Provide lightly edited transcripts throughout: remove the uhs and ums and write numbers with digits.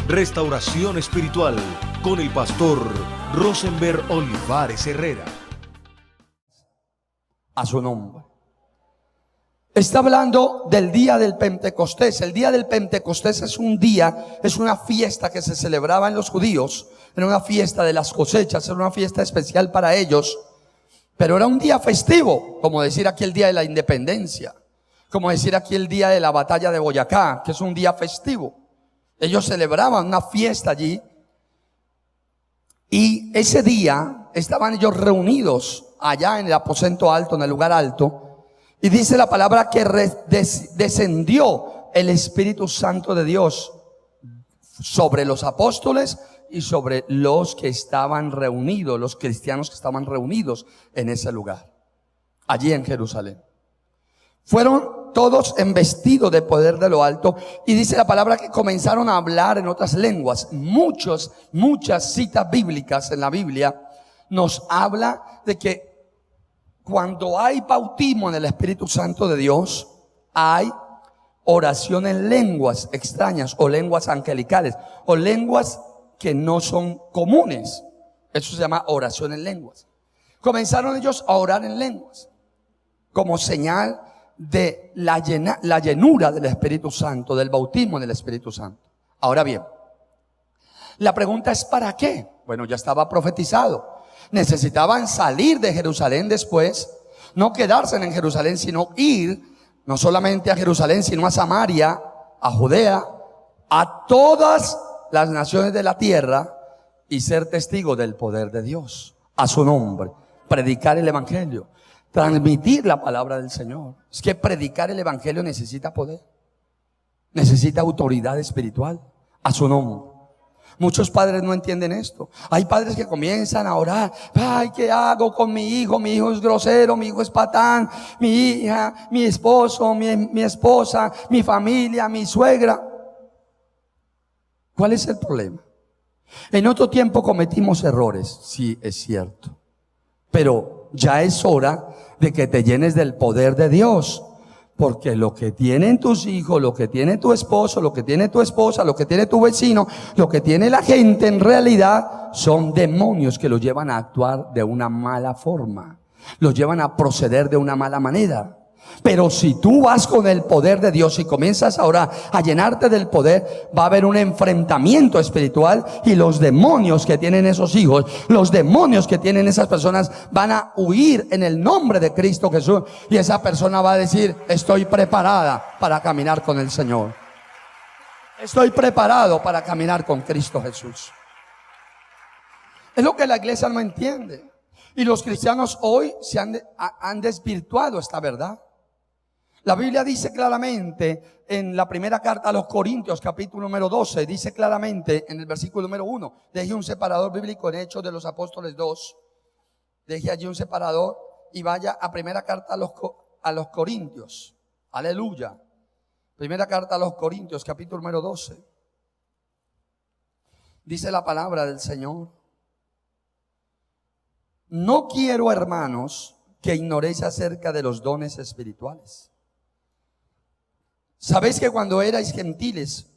Restauración Espiritual con el pastor Rosenberg Olivares Herrera. A su nombre. Está hablando del día del Pentecostés. El día del Pentecostés es un día, es una fiesta que se celebraba en los judíos. Era una fiesta de las cosechas, era una fiesta especial para ellos. Pero era un día festivo, como decir aquí el día de la independencia, como decir aquí el día de la batalla de Boyacá, que es un día festivo. Ellos celebraban una fiesta allí. Y ese día estaban ellos reunidos allá en el aposento alto, en el lugar alto. Y dice la palabra que descendió el Espíritu Santo de Dios sobre los apóstoles y sobre los que estaban reunidos, los cristianos que estaban reunidos en ese lugar, allí en Jerusalén. Fueron todos embestidos de poder de lo alto, y dice la palabra que comenzaron a hablar en otras lenguas. Muchas citas bíblicas en la Biblia nos habla de que cuando hay bautismo en el Espíritu Santo de Dios, hay oración en lenguas extrañas o lenguas angelicales o lenguas que no son comunes. Eso se llama oración en lenguas. Comenzaron ellos a orar en lenguas como señal de la llenura del Espíritu Santo, del bautismo del Espíritu Santo. Ahora bien, la pregunta es ¿para qué? Bueno, ya estaba profetizado. Necesitaban salir de Jerusalén después, no quedarse en Jerusalén, sino ir no solamente a Jerusalén, sino a Samaria, a Judea, a todas las naciones de la tierra, y ser testigo del poder de Dios, a su nombre, predicar el evangelio, transmitir la palabra del Señor. Es que predicar el evangelio necesita poder, necesita autoridad espiritual, a su nombre. Muchos padres no entienden esto. Hay padres que comienzan a orar: ay, ¿qué hago con mi hijo? Mi hijo es grosero, mi hijo es patán, mi hija, mi esposo, mi esposa, mi familia, mi suegra. ¿Cuál es el problema? En otro tiempo cometimos errores, sí, es cierto, pero ya es hora de que te llenes del poder de Dios. Porque lo que tienen tus hijos, lo que tiene tu esposo, lo que tiene tu esposa, lo que tiene tu vecino, lo que tiene la gente, en realidad son demonios que los llevan a actuar de una mala forma, los llevan a proceder de una mala manera. Pero si tú vas con el poder de Dios y comienzas ahora a llenarte del poder, va a haber un enfrentamiento espiritual, y los demonios que tienen esos hijos, los demonios que tienen esas personas, van a huir en el nombre de Cristo Jesús, y esa persona va a decir: estoy preparada para caminar con el Señor, estoy preparado para caminar con Cristo Jesús. Es lo que la iglesia no entiende, y los cristianos hoy han desvirtuado esta verdad. La Biblia dice claramente en la primera carta a los Corintios, capítulo número 12, dice claramente en el versículo número 1, deje un separador bíblico en Hechos de los Apóstoles 2, deje allí un separador y vaya a primera carta a los Corintios, aleluya, primera carta a los Corintios, capítulo número 12, dice la palabra del Señor: no quiero, hermanos, que ignoréis acerca de los dones espirituales. Sabéis que cuando erais gentiles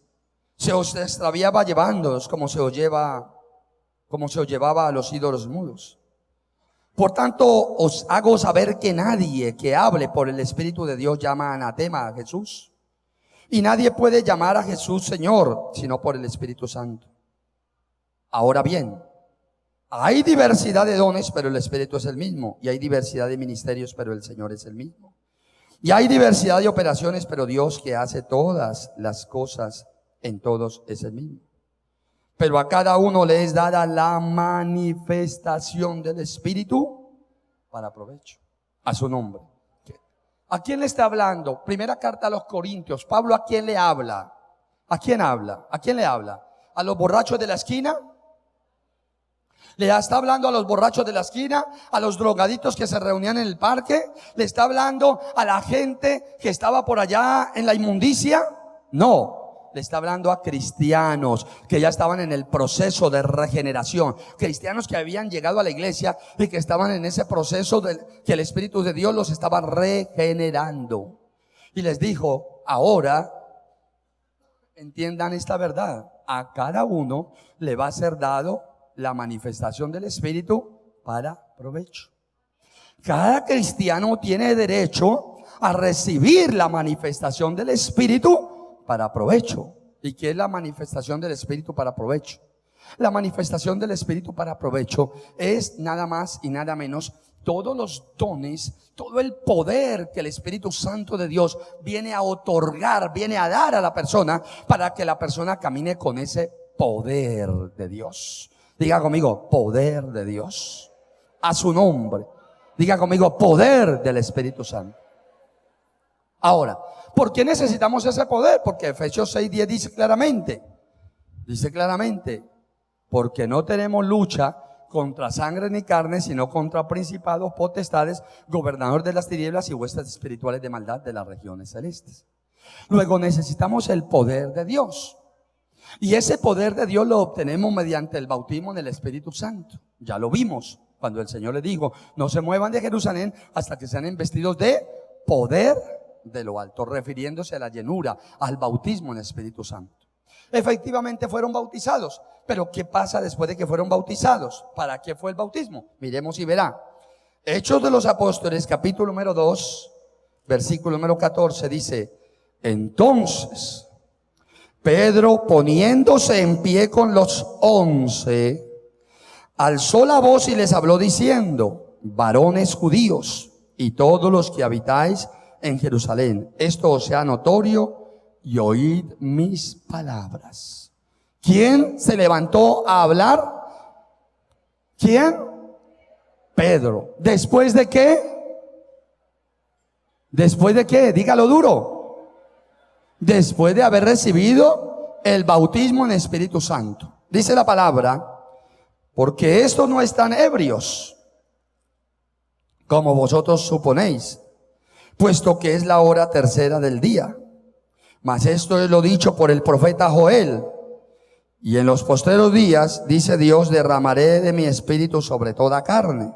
se os extraviaba llevándoos como se os llevaba a los ídolos mudos. Por tanto os hago saber que nadie que hable por el Espíritu de Dios llama anatema a Jesús, y nadie puede llamar a Jesús Señor sino por el Espíritu Santo. Ahora bien, hay diversidad de dones, pero el Espíritu es el mismo, y hay diversidad de ministerios, pero el Señor es el mismo. Y hay diversidad de operaciones, pero Dios, que hace todas las cosas en todos, es el mismo. Pero a cada uno le es dada la manifestación del Espíritu para provecho, a su nombre. ¿A quién le está hablando? Primera carta a los Corintios. Pablo, ¿a quién le habla? ¿A quién habla? ¿A quién le habla? ¿A los borrachos de la esquina? Le está hablando a los borrachos de la esquina, a los drogaditos que se reunían en el parque. Le está hablando a la gente que estaba por allá en la inmundicia. No, le está hablando a cristianos que ya estaban en el proceso de regeneración, cristianos que habían llegado a la iglesia y que estaban en ese proceso que el Espíritu de Dios los estaba regenerando. Y les dijo: ahora entiendan esta verdad. a cada uno le va a ser dado la manifestación del Espíritu para provecho. Cada cristiano tiene derecho a recibir la manifestación del Espíritu para provecho. ¿Y qué es la manifestación del Espíritu para provecho? La manifestación del Espíritu para provecho es nada más y nada menos todos los dones, todo el poder que el Espíritu Santo de Dios viene a otorgar, viene a dar a la persona para que la persona camine con ese poder de Dios. Diga conmigo, poder de Dios. A su nombre. Diga conmigo, poder del Espíritu Santo. Ahora, ¿por qué necesitamos ese poder? Porque Efesios 6:10 dice claramente, porque no tenemos lucha contra sangre ni carne, sino contra principados, potestades, gobernadores de las tinieblas y huestes espirituales de maldad de las regiones celestes. Luego necesitamos el poder de Dios. Y ese poder de Dios lo obtenemos mediante el bautismo en el Espíritu Santo. Ya lo vimos cuando el Señor le dijo, no se muevan de Jerusalén hasta que sean investidos de poder de lo alto, refiriéndose a la llenura, al bautismo en el Espíritu Santo. Efectivamente fueron bautizados, pero ¿qué pasa después de que fueron bautizados? ¿Para qué fue el bautismo? Miremos y verá. Hechos de los Apóstoles, capítulo número 2, versículo número 14, dice, entonces Pedro, poniéndose en pie con los 11, alzó la voz y les habló diciendo, varones judíos y todos los que habitáis en Jerusalén, esto os sea notorio y oíd mis palabras. ¿Quién se levantó a hablar? ¿Quién? Pedro. ¿Después de qué? ¿Después de qué? Dígalo duro. Después de haber recibido el bautismo en Espíritu Santo. Dice la palabra, porque estos no están ebrios, como vosotros suponéis, puesto que es la hora tercera del día. Mas esto es lo dicho por el profeta Joel. Y en los postreros días, dice Dios, derramaré de mi espíritu sobre toda carne.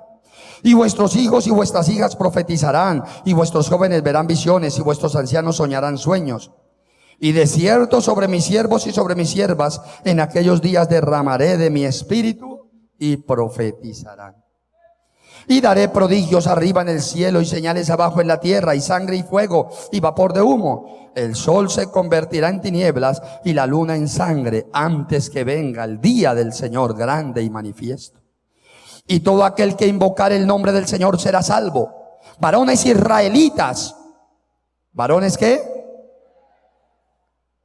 Y vuestros hijos y vuestras hijas profetizarán, y vuestros jóvenes verán visiones, y vuestros ancianos soñarán sueños. Y de cierto sobre mis siervos y sobre mis siervas, en aquellos días derramaré de mi espíritu, y profetizarán. Y daré prodigios arriba en el cielo y señales abajo en la tierra, y sangre y fuego y vapor de humo. El sol se convertirá en tinieblas y la luna en sangre antes que venga el día del Señor grande y manifiesto. Y todo aquel que invocare el nombre del Señor será salvo. Varones israelitas. ¿Varones qué?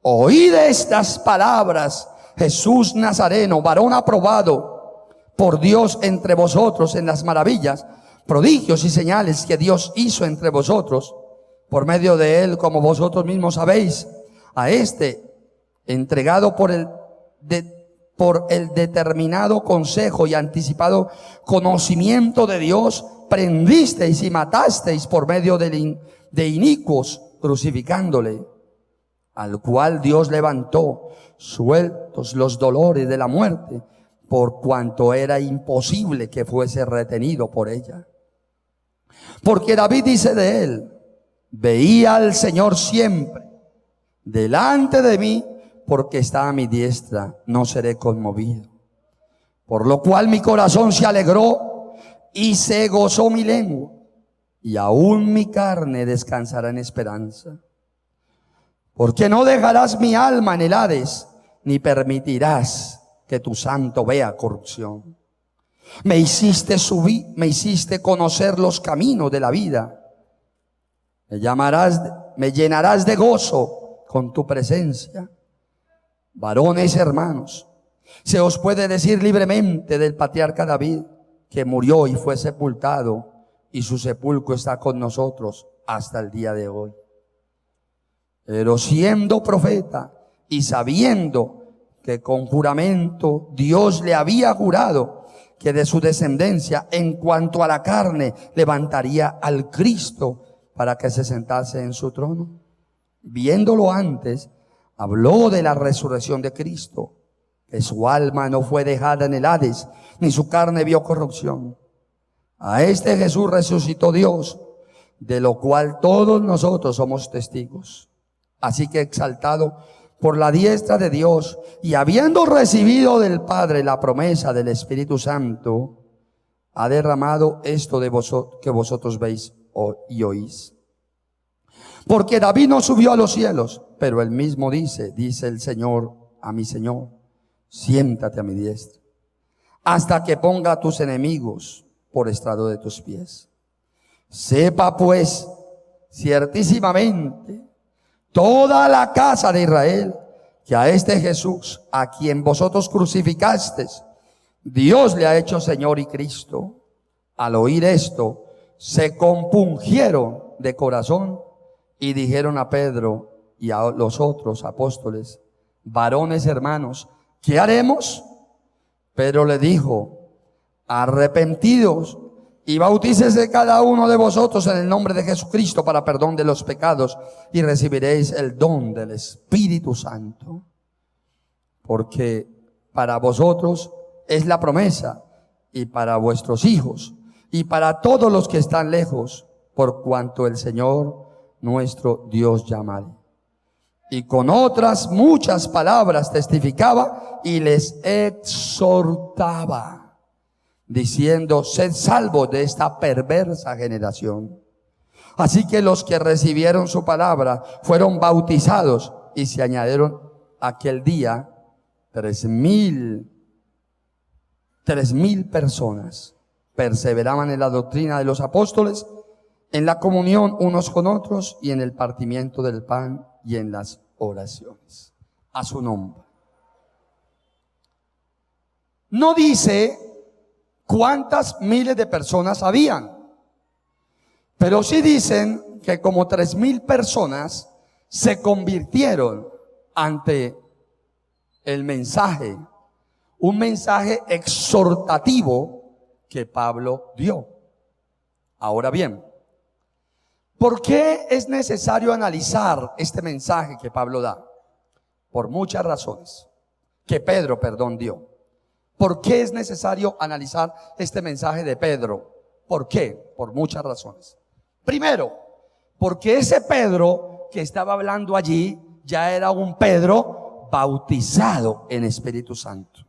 Oíd estas palabras. Jesús Nazareno, varón aprobado por Dios entre vosotros en las maravillas, prodigios y señales que Dios hizo entre vosotros, por medio de él, como vosotros mismos sabéis, a este, entregado por el determinado consejo y anticipado conocimiento de Dios, prendisteis y matasteis por medio de inicuos, crucificándole, al cual Dios levantó, sueltos los dolores de la muerte, por cuanto era imposible que fuese retenido por ella. Porque David dice de él, veía al Señor siempre delante de mí, porque está a mi diestra, no seré conmovido. Por lo cual mi corazón se alegró y se gozó mi lengua, y aún mi carne descansará en esperanza. Porque no dejarás mi alma en el Hades, ni permitirás que tu santo vea corrupción. Me hiciste subir, me hiciste conocer los caminos de la vida. Me llenarás de gozo con tu presencia. Varones hermanos, se os puede decir libremente del patriarca David, que murió y fue sepultado, y su sepulcro está con nosotros hasta el día de hoy. Pero siendo profeta y sabiendo que con juramento Dios le había jurado que de su descendencia, en cuanto a la carne, levantaría al Cristo para que se sentase en su trono. Viéndolo antes, habló de la resurrección de Cristo, que su alma no fue dejada en el Hades, ni su carne vio corrupción. A este Jesús resucitó Dios, de lo cual todos nosotros somos testigos. Así que exaltado por la diestra de Dios, y habiendo recibido del Padre la promesa del Espíritu Santo, ha derramado esto de que vosotros veis y oís. Porque David no subió a los cielos, pero él mismo dice el Señor a mi Señor, siéntate a mi diestra, hasta que ponga a tus enemigos por estrado de tus pies. Sepa pues ciertísimamente toda la casa de Israel que a este Jesús, a quien vosotros crucificasteis, Dios le ha hecho Señor y Cristo. Al oír esto, se compungieron de corazón y dijeron a Pedro y a los otros apóstoles: varones hermanos, ¿qué haremos? Pedro le dijo: arrepentidos y bautícese cada uno de vosotros en el nombre de Jesucristo para perdón de los pecados, y recibiréis el don del Espíritu Santo. Porque para vosotros es la promesa, y para vuestros hijos, y para todos los que están lejos, por cuanto el Señor nuestro Dios llamare. Y con otras muchas palabras testificaba y les exhortaba, diciendo: sed salvos de esta perversa generación. Así que los que recibieron su palabra fueron bautizados, y se añadieron aquel día 3,000 personas. Perseveraban en la doctrina de los apóstoles, en la comunión unos con otros, y en el partimiento del pan y en las oraciones. A su nombre. No dice cuántas miles de personas habían, pero sí dicen que como 3,000 personas se convirtieron ante el mensaje, un mensaje exhortativo que Pablo dio. Ahora bien, ¿por qué es necesario analizar este mensaje que Pablo da? Por muchas razones, que Pedro dio. ¿Por qué es necesario analizar este mensaje de Pedro? ¿Por qué? Por muchas razones. Primero, porque ese Pedro que estaba hablando allí ya era un Pedro bautizado en Espíritu Santo.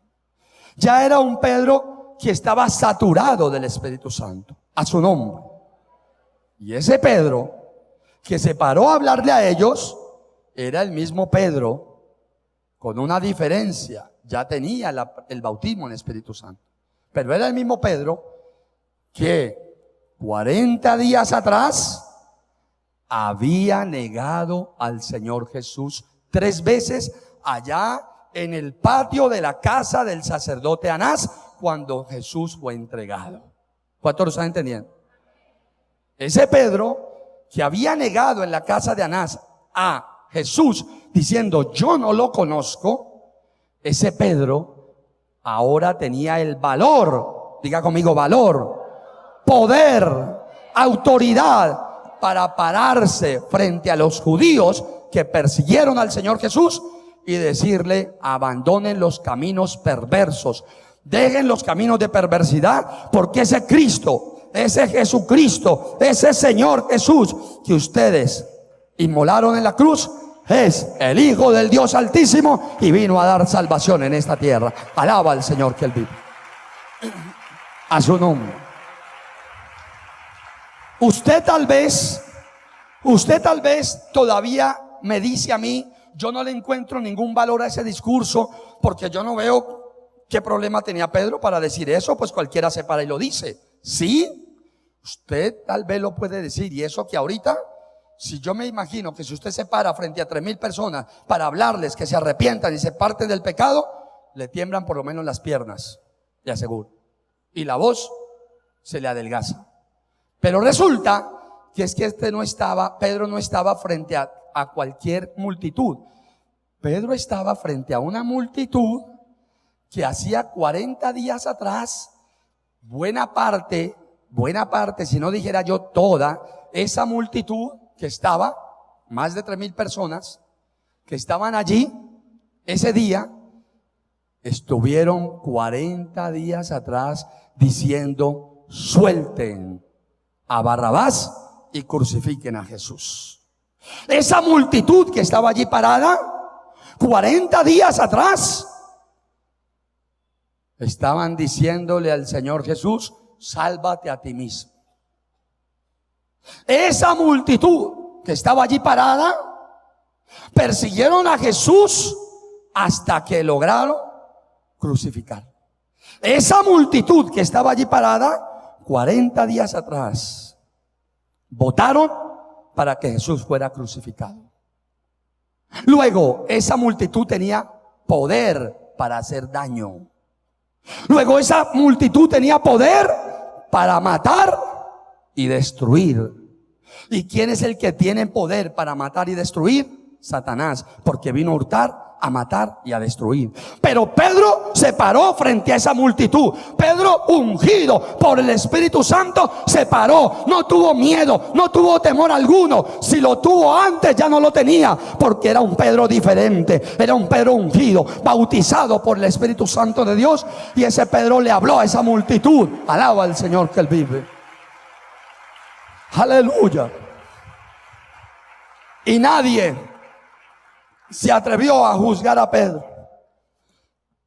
Ya era un Pedro que estaba saturado del Espíritu Santo, a su nombre. Y ese Pedro que se paró a hablarle a ellos era el mismo Pedro, con una diferencia: ya tenía el bautismo en Espíritu Santo, pero era el mismo Pedro que 40 días atrás había negado al Señor Jesús 3 veces allá en el patio de la casa del sacerdote Anás, cuando Jesús fue entregado. ¿Cuántos lo están entendiendo? Ese Pedro que había negado en la casa de Anás a Jesús, diciendo: yo no lo conozco, ese Pedro ahora tenía el valor, diga conmigo, valor, poder, autoridad para pararse frente a los judíos que persiguieron al Señor Jesús y decirle: abandonen los caminos perversos, dejen los caminos de perversidad, porque ese Cristo, ese Jesucristo, ese Señor Jesús que ustedes inmolaron en la cruz, es el Hijo del Dios Altísimo y vino a dar salvación en esta tierra. Alaba al Señor que Él vive. A su nombre. Usted tal vez todavía me dice a mí: yo no le encuentro ningún valor a ese discurso, porque yo no veo qué problema tenía Pedro para decir eso, pues cualquiera se para y lo dice. Sí, usted tal vez lo puede decir, y eso que ahorita, si yo me imagino que si usted se para frente a 3,000 personas para hablarles que se arrepientan y se parten del pecado, le tiemblan por lo menos las piernas, le aseguro, y la voz se le adelgaza. Pero resulta que es que Pedro no estaba frente a cualquier multitud. Pedro estaba frente a una multitud que hacía 40 días atrás, buena parte, si no dijera yo toda, esa multitud que estaba, más de 3,000 personas, que estaban allí ese día, estuvieron 40 días atrás diciendo: suelten a Barrabás y crucifiquen a Jesús. Esa multitud que estaba allí parada, 40 días atrás estaban diciéndole al Señor Jesús: sálvate a ti mismo. Esa multitud que estaba allí parada persiguieron a Jesús hasta que lograron crucificar. Esa multitud que estaba allí parada 40 días atrás votaron para que Jesús fuera crucificado. Luego, esa multitud tenía poder para hacer daño. Luego, esa multitud tenía poder para matar y destruir. ¿Y quién es el que tiene poder para matar y destruir? Satanás, porque vino a hurtar, a matar y a destruir. Pero Pedro se paró frente a esa multitud. Pedro, ungido por el Espíritu Santo, se paró. No tuvo miedo, no tuvo temor alguno. Si lo tuvo antes, ya no lo tenía, porque era un Pedro diferente. Era un Pedro ungido, bautizado por el Espíritu Santo de Dios. Y ese Pedro le habló a esa multitud. Alaba al Señor que Él vive. Aleluya. Y nadie se atrevió a juzgar a Pedro.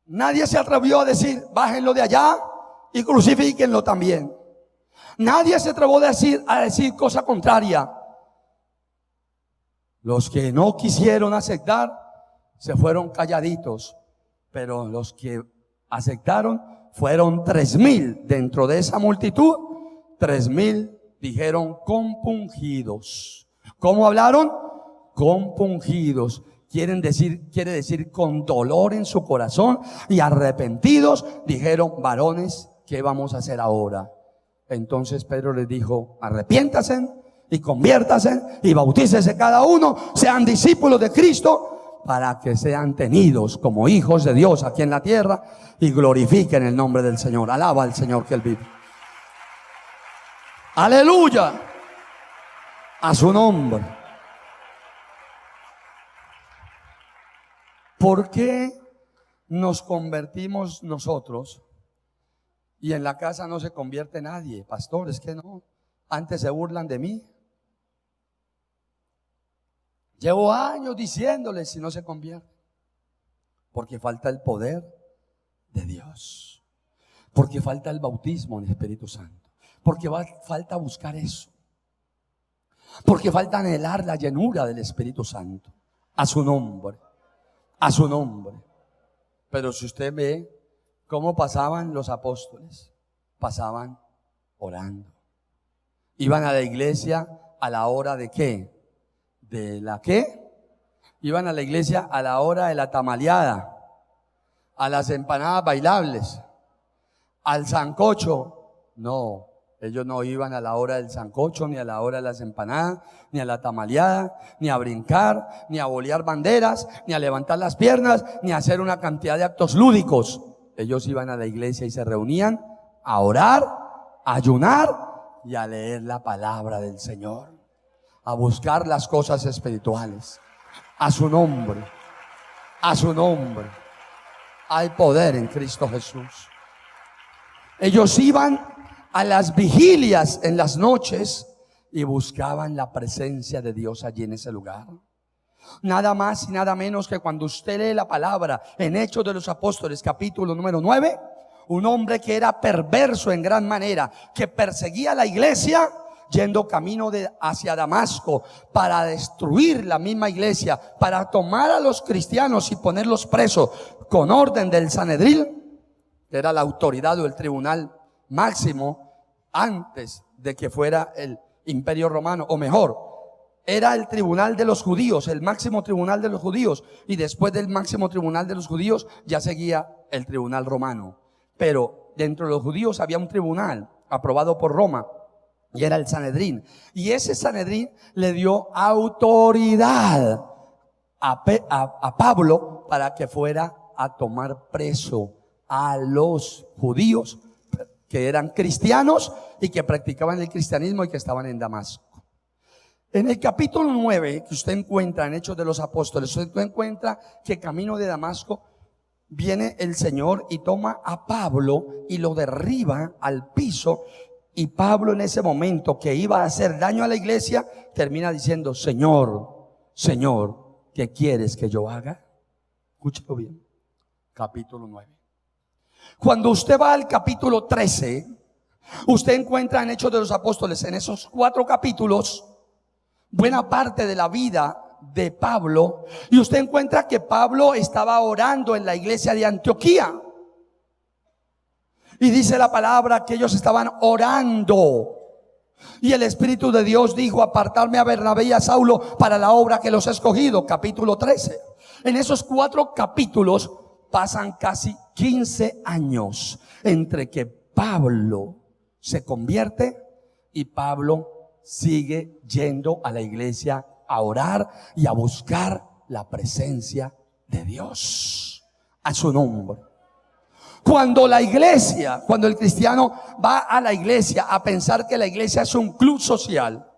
Nadie se atrevió a decir: bájenlo de allá y crucifíquenlo también. Nadie se atrevió a decir cosa contraria. Los que no quisieron aceptar se fueron calladitos, pero los que aceptaron fueron 3,000. Dentro de esa multitud, 3,000 dijeron compungidos. ¿Cómo hablaron? Compungidos. Quiere decir con dolor en su corazón, y arrepentidos dijeron: varones, ¿qué vamos a hacer ahora? Entonces Pedro les dijo: arrepiéntanse y conviértanse y bautícese cada uno, sean discípulos de Cristo, para que sean tenidos como hijos de Dios aquí en la tierra y glorifiquen el nombre del Señor. Alaba al Señor que Él vive. Aleluya a su nombre. ¿Por qué nos convertimos nosotros y en la casa no se convierte nadie? Pastor, es que no, antes se burlan de mí. Llevo años diciéndoles si no se convierte. Porque falta el poder de Dios. Porque falta el bautismo en el Espíritu Santo. Porque falta buscar eso. Porque falta anhelar la llenura del Espíritu Santo. A su nombre. A su nombre. Pero si usted ve cómo pasaban los apóstoles, pasaban orando. Iban a la iglesia a la hora de ¿qué? ¿De la qué? Iban a la iglesia a la hora de la tamaleada, a las empanadas bailables, al sancocho. No, ellos no iban a la hora del sancocho, ni a la hora de las empanadas, ni a la tamaleada, ni a brincar, ni a bolear banderas, ni a levantar las piernas, ni a hacer una cantidad de actos lúdicos. Ellos iban a la iglesia y se reunían a orar, a ayunar y a leer la palabra del Señor, a buscar las cosas espirituales. A su nombre, a su nombre. Hay poder en Cristo Jesús. Ellos iban a las vigilias en las noches y buscaban la presencia de Dios allí en ese lugar. Nada más y nada menos que cuando usted lee la palabra en Hechos de los Apóstoles, capítulo número 9, un hombre que era perverso en gran manera, que perseguía la iglesia, yendo camino hacia Damasco para destruir la misma iglesia, para tomar a los cristianos y ponerlos presos con orden del Sanedrín, que era la autoridad o el tribunal máximo antes de que fuera el Imperio Romano, o mejor, era el tribunal de los judíos, el máximo tribunal de los judíos, y después del máximo tribunal de los judíos ya seguía el tribunal romano. Pero dentro de los judíos había un tribunal aprobado por Roma, y era el Sanedrín. Y ese Sanedrín le dio autoridad a Pablo para que fuera a tomar preso a los judíos que eran cristianos y que practicaban el cristianismo y que estaban en Damasco. En el capítulo 9 que usted encuentra en Hechos de los Apóstoles, usted encuentra que camino de Damasco viene el Señor y toma a Pablo y lo derriba al piso. Y Pablo, en ese momento que iba a hacer daño a la iglesia, termina diciendo: Señor, Señor, ¿qué quieres que yo haga? Escúchelo bien. Capítulo 9. Cuando usted va al capítulo 13, usted encuentra en Hechos de los Apóstoles, en esos 4 capítulos, buena parte de la vida de Pablo, y usted encuentra que Pablo estaba orando en la iglesia de Antioquía. Y dice la palabra que ellos estaban orando. Y el Espíritu de Dios dijo: apartarme a Bernabé y a Saulo para la obra que los he escogido. Capítulo 13. En esos 4 capítulos pasan casi 15 años entre que Pablo se convierte y Pablo sigue yendo a la iglesia a orar y a buscar la presencia de Dios a su nombre. Cuando la iglesia, cuando el cristiano va a la iglesia a pensar que la iglesia es un club social,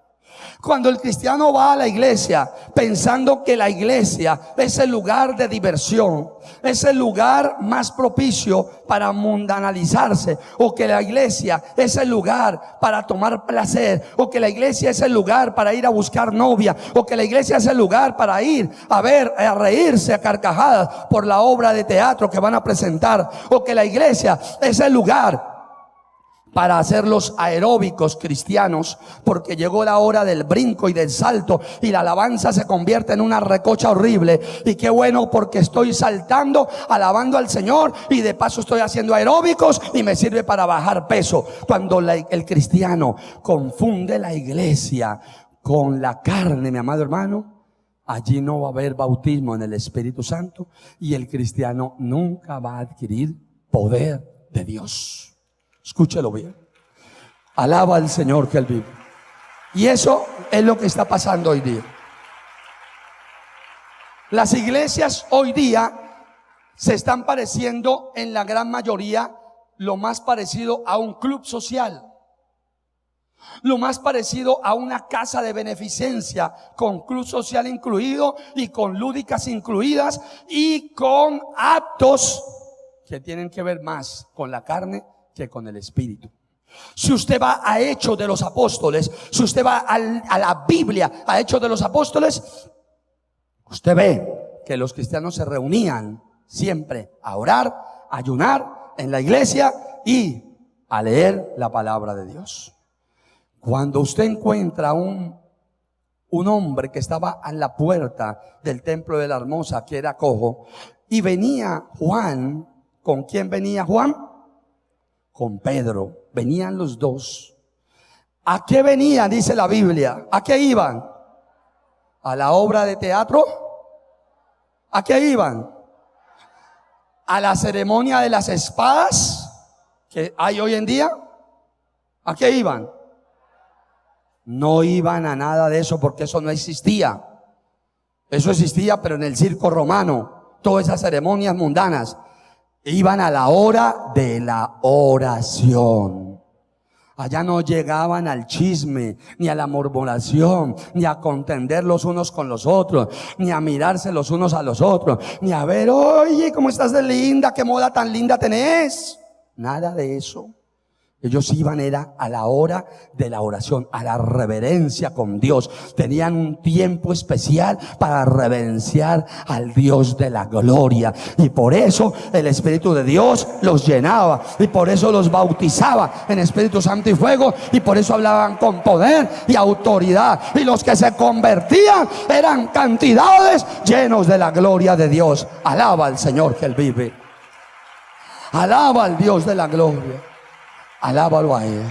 cuando el cristiano va a la iglesia pensando que la iglesia es el lugar de diversión, es el lugar más propicio para mundanalizarse, o que la iglesia es el lugar para tomar placer, o que la iglesia es el lugar para ir a buscar novia, o que la iglesia es el lugar para ir a ver, a reírse a carcajadas por la obra de teatro que van a presentar, o que la iglesia es el lugar para hacer los aeróbicos cristianos, porque llegó la hora del brinco y del salto, y la alabanza se convierte en una recocha horrible. Y qué bueno, porque estoy saltando, alabando al Señor, y de paso estoy haciendo aeróbicos y me sirve para bajar peso. Cuando el cristiano confunde la iglesia con la carne, mi amado hermano, allí no va a haber bautismo en el Espíritu Santo, y el cristiano nunca va a adquirir poder de Dios. Escúchelo bien. Alaba al Señor que Él vive. Y eso es lo que está pasando hoy día. Las iglesias hoy día se están pareciendo, en la gran mayoría, lo más parecido a un club social, lo más parecido a una casa de beneficencia, con club social incluido y con lúdicas incluidas, y con actos que tienen que ver más con la carne que con el Espíritu. Si usted va a Hechos de los Apóstoles, si usted va a la Biblia, a Hechos de los Apóstoles, usted ve que los cristianos se reunían siempre a orar, a ayunar en la iglesia y a leer la palabra de Dios. Cuando usted encuentra un hombre que estaba a la puerta del templo de la Hermosa, que era cojo, y venía Juan, ¿con quién venía Juan? Con Pedro, venían los dos. ¿A qué venían? Dice la Biblia. ¿A qué iban? ¿A la obra de teatro? ¿A qué iban? ¿A la ceremonia de las espadas que hay hoy en día? ¿A qué iban? No iban a nada de eso, porque eso no existía. Eso existía, pero en el circo romano, todas esas ceremonias mundanas. Iban a la hora de la oración. Allá no llegaban al chisme, ni a la murmuración, ni a contender los unos con los otros, ni a mirarse los unos a los otros, ni a ver, oye, ¿cómo estás de linda? ¿Qué moda tan linda tenés? Nada de eso. Ellos iban era a la hora de la oración, a la reverencia con Dios. Tenían un tiempo especial para reverenciar al Dios de la gloria. Y por eso el Espíritu de Dios los llenaba. Y por eso los bautizaba en Espíritu Santo y fuego. Y por eso hablaban con poder y autoridad. Y los que se convertían eran cantidades llenos de la gloria de Dios. Alaba al Señor que Él vive. Alaba al Dios de la gloria. Alábalo a Él.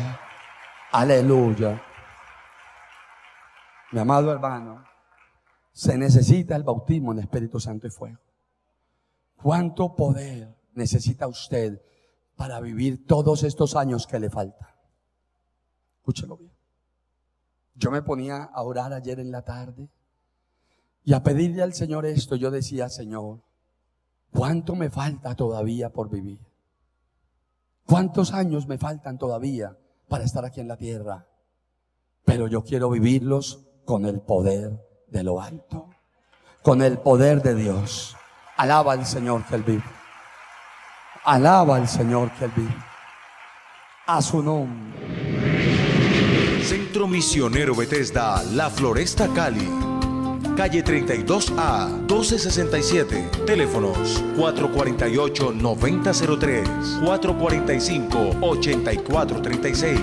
Aleluya. Mi amado hermano, se necesita el bautismo en Espíritu Santo y fuego. ¿Cuánto poder necesita usted para vivir todos estos años que le faltan? Escúchelo bien. Yo me ponía a orar ayer en la tarde y a pedirle al Señor esto. Yo decía: Señor, ¿cuánto me falta todavía por vivir? ¿Cuántos años me faltan todavía para estar aquí en la tierra? Pero yo quiero vivirlos con el poder de lo alto, con el poder de Dios. Alaba al Señor que Él vive. Alaba al Señor que Él vive. A su nombre. Centro Misionero Bethesda, La Floresta, Cali. calle 32A, 1267. Teléfonos 448-9003, 445-8436.